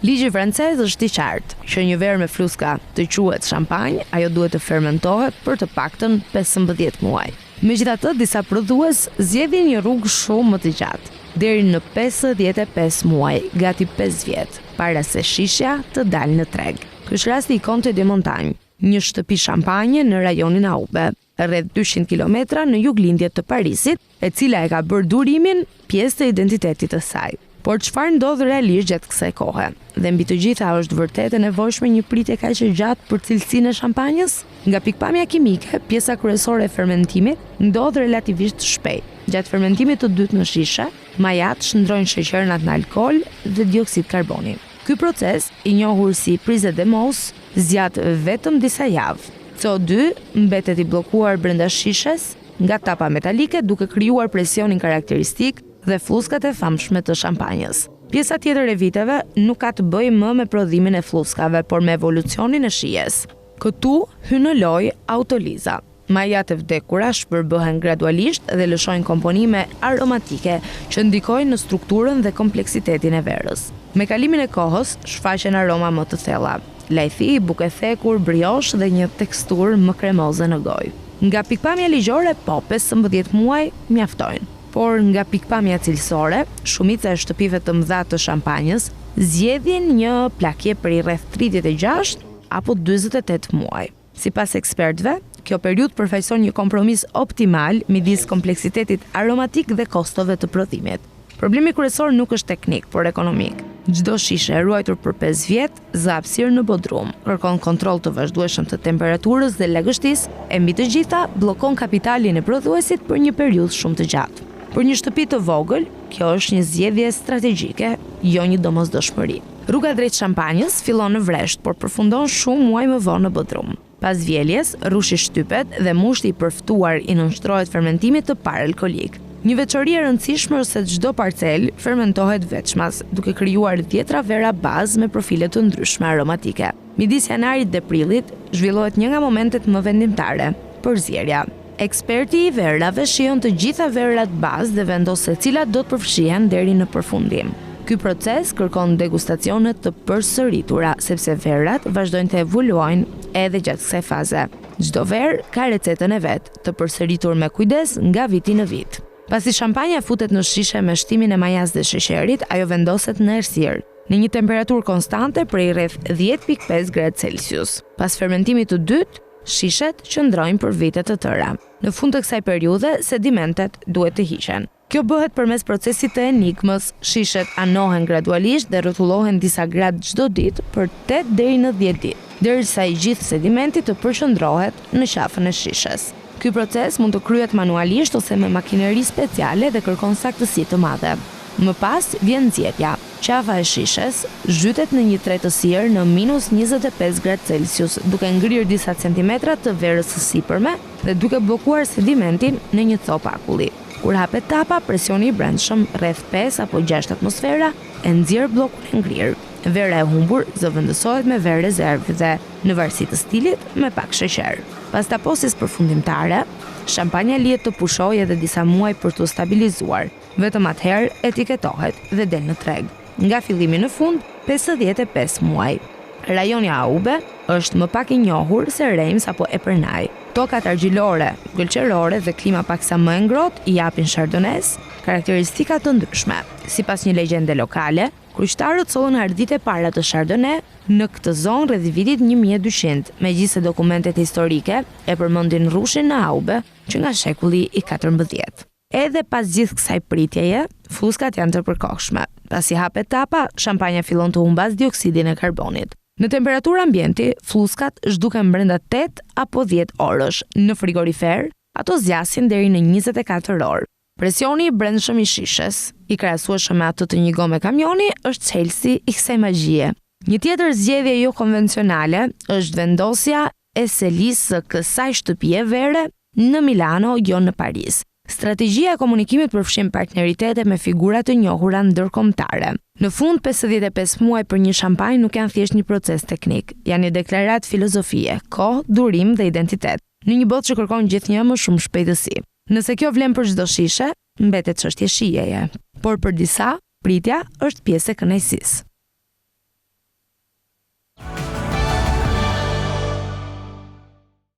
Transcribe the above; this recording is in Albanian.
Ligji francez është i qartë që një verë me fluska të quhet shampanjë, ajo duhet të fermentohet për të paktën 15 muaj. Megjithatë, disa prodhues zgjedhin një rrugë shumë më të gjatë, deri në 55 muaj, gati 5 vjet, para se shishja të dalë në treg. Ky është rasti i Conte de Montagne, një shtëpi shampanje në rajonin Aube, rreth 200 km në juglindje të Parisit, e cila e ka bërë durimin pjesë të identitetit të saj. Por çfarë ndodh realisht gjatë kësaj kohe? Dhe mbi të gjitha është vërtet e nevojshme një pritje kaq e gjatë për cilësinë e shampanjës? Nga pikpamja kimike, pjesa kryesore e fermentimit ndodh relativisht shpejt. Gjatë fermentimit të dytë në shishe, majat shndrojnë sheqernat në alkool dhe dioksid karboni. Ky proces, i njohur si prise de Mohs, zgjat vetëm disa javë. CO2 mbetet i bllokuar brenda shishes nga tapa metalike, duke krijuar presionin karakteristik dhe fluskat e famshme të shampanjës. Pjesa tjetër e viteve nuk ka të bëjë më me prodhimin e fluskave, por me evolucionin e shijes. Këtu hyn në lojë autoliza. Majat e vdekura shpërbëhen gradualisht dhe lëshojnë komponime aromatike që ndikojnë në strukturën dhe kompleksitetin e verës. Me kalimin e kohës, shfaqen aroma më të thella. Lajthi, buke thekur, brioche dhe një teksturë më kremoze në gojë. Nga pikpamja ligjore, 15 muaj mjaftojnë. Por nga pikpamja cilësore, shumica e shtëpive të mëdha të shampanjës zgjedhin një plakje për rreth 36 apo 48 muaj. Sipas ekspertëve, kjo periudhë përfaqëson një kompromis optimal midis kompleksitetit aromatik dhe kostove të prodhimit. Problemi kryesor nuk është teknik, por ekonomik. Çdo shishe e ruajtur për 5 vjet zë hapësirë në bodrum, kërkon kontroll të vazhdueshëm të temperaturës dhe lagështisë, e mbi të gjitha bllokon kapitalin e prodhuesit për një periudhë shumë të gjatë. Për një shtëpi të vogël, kjo është një zgjedhje strategjike, jo një domosdoshmëri. Rruga drejt shampanjës fillon në Vresht, por përfundon shumë muaj më vonë në Bodrum. Pas vjeljes, rushi shtypet dhe mushti i përftuar i nënshtrohet fermentimit të parë alkolik. Një veçori e rëndësishme është se çdo parcel fermentohet veçmas, duke krijuar 10 vera bazë me profile të ndryshme aromatike. Midis janarit dhe prillit zhvillohet një nga momentet më vendimtare, përzierja. Eksperti i verave shijon të gjitha verat bazë dhe vendos se cilat do të përfshihen deri në përfundim. Ky proces kërkon degustacione të përsëritura, sepse verat vazhdojnë të evoluojnë edhe gjatë kësaj faze. Çdo verë ka recetën e vet, të përsëritur me kujdes nga viti në vit. Pasi shampanja futet në shishe me shtimin e majas dhe sheqerit, ajo vendoset në errësirë, në një temperaturë konstante prej rreth 10.5 gradë Celsius. Pas fermentimit të dytë, shishet qëndrojnë për vite të tëra. Në fund të kësaj periudhe, sedimentet duhet të hiqen. Kjo bëhet përmes procesit të enigmës, shishet anohen gradualisht dhe rrotullohen disa gradë çdo ditë për 8 deri në 10 ditë, derisa i gjithë sedimenti të përqendrohet në qafën e shishes. Ky proces mund të kryhet manualisht ose me makineri speciale dhe kërkon saktësi të madhe. Më pas vjen nxjerrja. Qafa e shishes zhytet në një tretësirë në -25 gradë Celsius, duke ngrirë disa centimetra të verës së sipërme dhe duke bllokuar sedimentin në një copë akulli. Kur hapet tapa, presioni i brendshëm, rreth 5 apo 6 atmosfera, e nxjerr bllokun e ngrirë. Vera e humbur zëvendësohet me verë rezervë dhe, në varësi të stilit, me pak sheqer. Pas taposis përfundimtare, shampanja lihet të pushojë edhe disa muaj për të stabilizuar. Vetëm atëherë etiketohet dhe del në treg. Nga fillimi në fund, 55 muaj. Rajoni Aube është më pak i njohur se Reims apo Epernay. Tokat argjilore, gëlqerore dhe klima paksa më e ngrohtë i japin Chardonnays karakteristika të ndryshme. Sipas një legjende lokale, kryqëtarët sollën ardhitë e para të Chardonnay në këtë zonë rreth vitit 1200, megjithëse dokumentet historike e përmendin rrushin në Aube që nga shekulli i 14. Edhe pas gjithë kësaj pritjeje, fluskat janë të përkohshme. Pasi hapet tapa, shampanja fillon të humbas dioksidin e karbonit. Në temperaturë ambienti, fluskat zhduken brenda 8 apo 10 orësh. Në frigorifer, ato zgjasin deri në 24 orë. Presioni i brendshëm i shishes, i krahasueshëm me atë të një gome kamioni, është çelësi i kësaj magjie. Një tjetër zgjedhje jo konvencionale është vendosja e selisë së kësaj shtëpie vere në Milano, jo në Paris. Strategjia e komunikimit përfshin partneritete me figura të njohura ndërkombëtare. Në fund, 55 muaj për një shampanjë nuk janë thjesht një proces teknik, janë një deklaratë filozofie, kohë, durim dhe identitet, në një botë që kërkon gjithnjë më shumë shpejtësi. Nëse kjo vlen për çdo shishe, mbetet çështje shijeje, por për disa, pritja është pjesë e kënaqësisë.